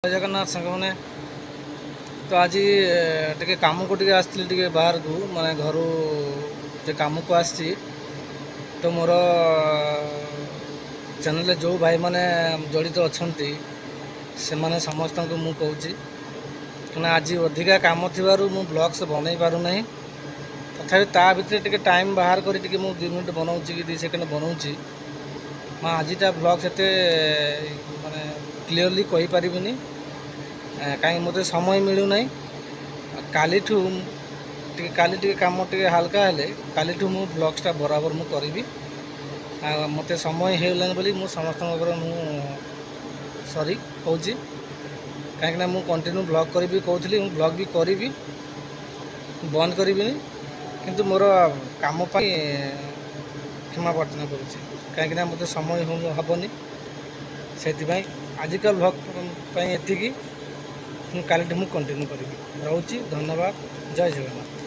जय जगन्नाथ सांग मैंने तो आज टे कम को आसती बाहर को माने घर कम को आसी तो मोर चैनल जो भाई मैंने जड़ित अच्छा से माने समस्त को मु कहूँ कि आज अधिका कम थी मु ब्लॉग्स बन पारना तथा ता भितर टे टाइम बाहर कर 2 मिनट बनाऊँ कि 2 सेकेंड बनाऊँ मैं आजटा ब्लॉग से माने क्लीयरली कहीपर कहीं मत समय मिलूना काली कम टे हाल्का हेले काली मु ब्लॉग्सटा बराबर मु करी मत समय होगलानी बोली मु समस्त सॉरी कहूँ कहीं मु कंटिन्यू ब्लॉग करी कहूली ब्लॉग भी करी बंद करी किंतु मोर काम क्षमा प्रार्थना करूँ मत समय हेनी से आजिका ब्लॉग एतिकी काली कंटिन्यू करी रोची धन्यवाद जय जगन्नाथ।